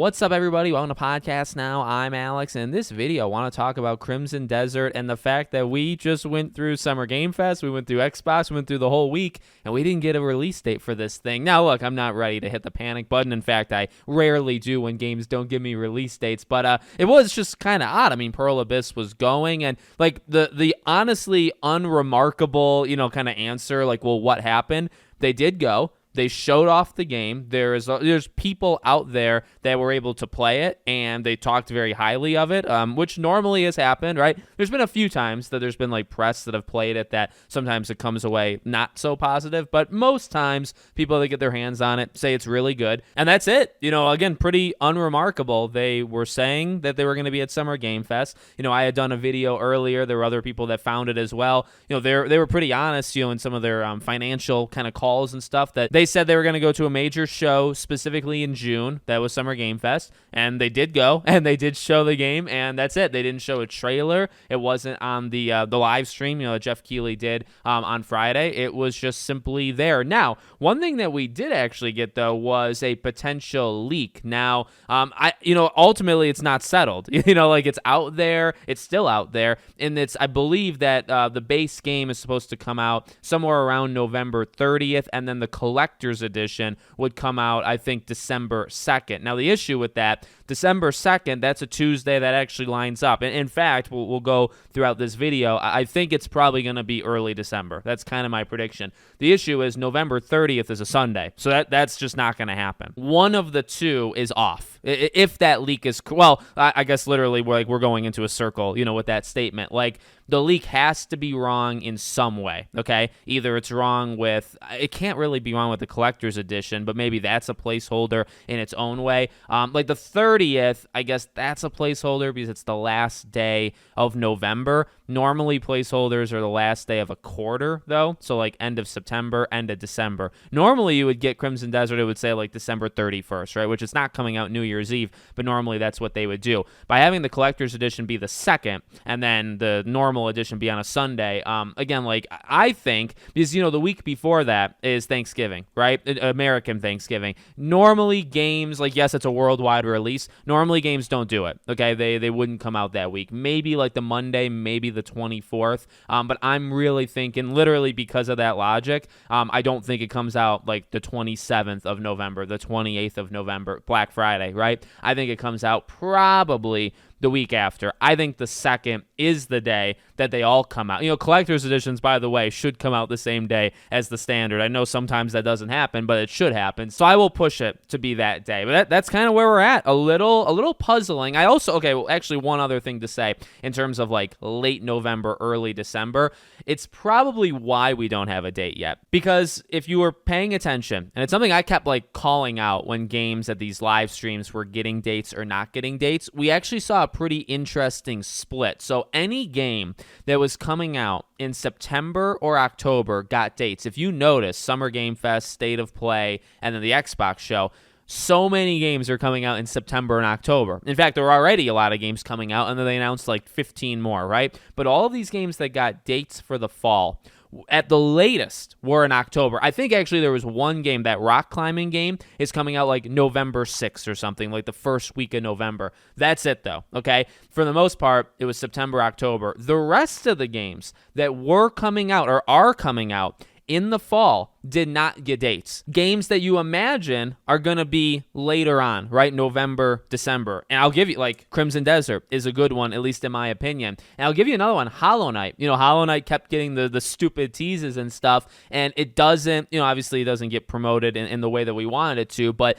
What's up, everybody? Welcome to Podcast Now. I'm Alex, and in this video, I want to talk about Crimson Desert and the fact that we just went through Summer Game Fest, we went through Xbox, we went through the whole week, and we didn't get a release date for this thing. Now, look, I'm not ready to hit the panic button. In fact, I rarely do when games don't give me release dates, but it was just kind of odd. I mean, Pearl Abyss was going, and like the honestly unremarkable, kind of answer, like, well, what happened? They did go. They showed off the game. There's people out there that were able to play it, and they talked very highly of it, which normally has happened, right? There's been a few times that there's been like press that have played it that sometimes it comes away not so positive, but most times people that get their hands on it say it's really good, and that's it. Again, pretty unremarkable. They were saying that they were going to be at Summer Game Fest. I had done a video earlier. There were other people that found it as well. They were pretty honest, in some of their financial kind of calls and stuff that they said they were going to go to a major show specifically in June. That was Summer Game Fest, and they did go, and they did show the game, and that's it. They didn't show a trailer. It wasn't on the live stream, that Jeff Keighley did on Friday. It was just simply there. Now, one thing that we did actually get, though, was a potential leak. Now, ultimately, it's not settled. It's out there. It's still out there, and I believe that the base game is supposed to come out somewhere around November 30th, and then the collector's edition would come out, I think, December 2nd. Now, the issue with that, December 2nd, that's a Tuesday. That actually lines up. And in fact, we'll go throughout this video. I think it's probably going to be early December. That's kind of my prediction. The issue is November 30th is a Sunday, so that's just not going to happen. One of the two is off. If that leak is, well, I guess literally we're going into a circle, with that statement. Like, the leak has to be wrong in some way, okay? Either it's wrong with, it can't really be wrong with the collector's edition, but maybe that's a placeholder in its own way. Like the 30th, I guess that's a placeholder because it's the last day of November. Normally, placeholders are the last day of a quarter, though, so like end of September, end of December. Normally, you would get Crimson Desert, it would say like December 31st, right, which is not coming out New Year's Eve, but normally that's what they would do. By having the collector's edition be the 2nd, and then the normal edition be on a Sunday, again, like, I think, because, the week before that is Thanksgiving, right, American Thanksgiving. Normally, games, like, yes, it's a worldwide release, normally games don't do it, okay, they wouldn't come out that week. Maybe like the Monday, maybe the 24th, but I'm really thinking, literally because of that logic, I don't think it comes out like the 27th of November, the 28th of November, Black Friday, right? I think it comes out probably the week after. I think the 2nd is the day that they all come out. Collector's editions, by the way, should come out the same day as the standard. I know sometimes that doesn't happen, but it should happen. So I will push it to be that day. But that's kind of where we're at. A little puzzling. I also, actually one other thing to say in terms of like late November, early December. It's probably why we don't have a date yet. Because if you were paying attention, and it's something I kept like calling out when games at these live streams were getting dates or not getting dates, we actually saw a pretty interesting split. So any game that was coming out in September or October got dates. If you notice, Summer Game Fest, State of Play, and then the Xbox show, so many games are coming out in September and October. In fact, there were already a lot of games coming out, and then they announced like 15 more, right? But all of these games that got dates for the fall, at the latest, were in October. I think actually there was one game, that rock climbing game, is coming out like November 6th or something, like the first week of November. That's it, though, okay? For the most part, it was September, October. The rest of the games that were coming out or are coming out in the fall did not get dates. Games that you imagine are going to be later on, right? November, December. And I'll give you, like, Crimson Desert is a good one, at least in my opinion. And I'll give you another one, Hollow Knight. Hollow Knight kept getting the stupid teases and stuff, and it doesn't, obviously it doesn't get promoted in the way that we wanted it to, but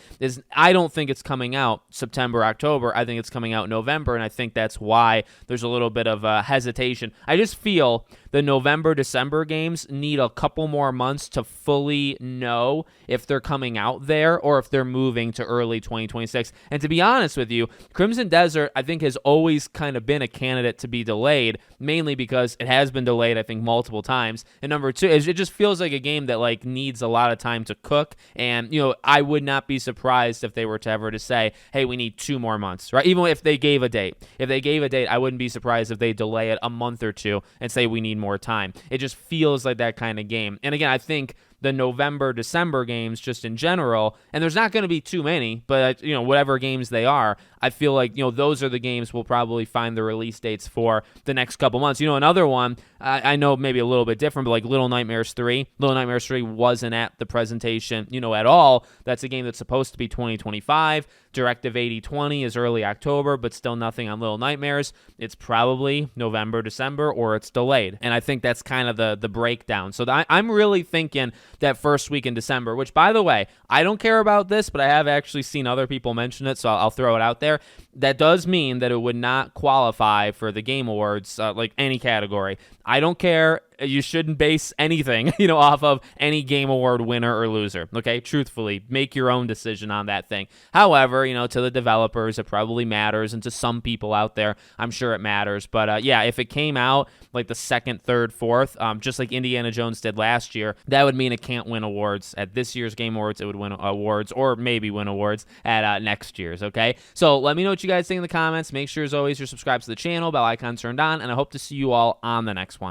I don't think it's coming out September, October. I think it's coming out November, and I think that's why there's a little bit of hesitation. I just feel the November, December games need a couple more months to fully know if they're coming out there or if they're moving to early 2026. And to be honest with you, Crimson Desert, I think, has always kind of been a candidate to be delayed, mainly because it has been delayed, I think, multiple times. And number two, it just feels like a game that like needs a lot of time to cook. And, I would not be surprised if they were to ever to say, hey, we need 2 more months, right? Even if they gave a date. If they gave a date, I wouldn't be surprised if they delay it a month or two and say we need more time. It just feels like that kind of game. And again, I think the November, December games just in general, and there's not going to be too many, but whatever games they are, I feel like those are the games we'll probably find the release dates for the next couple months. Another one I know maybe a little bit different, but like Little Nightmares 3. Little Nightmares 3 wasn't at the presentation, at all. That's a game that's supposed to be 2025. Directive 8020 is early October, but still nothing on Little Nightmares. It's probably November, December, or it's delayed. And I think that's kind of the breakdown. So I'm really thinking that first week in December, which, by the way, I don't care about this, but I have actually seen other people mention it, so I'll throw it out there. That does mean that it would not qualify for the Game Awards, like any category. I don't care. You shouldn't base anything, off of any Game Award winner or loser. Okay, truthfully, make your own decision on that thing. However, to the developers, it probably matters, and to some people out there, I'm sure it matters. But yeah, if it came out like the second, third, fourth, just like Indiana Jones did last year, that would mean it can't win awards at this year's Game Awards. It would win awards, or maybe win awards at next year's. Okay, so let me know what you guys think in the comments. Make sure, as always, you're subscribed to the channel, bell icon turned on, and I hope to see you all on the next one.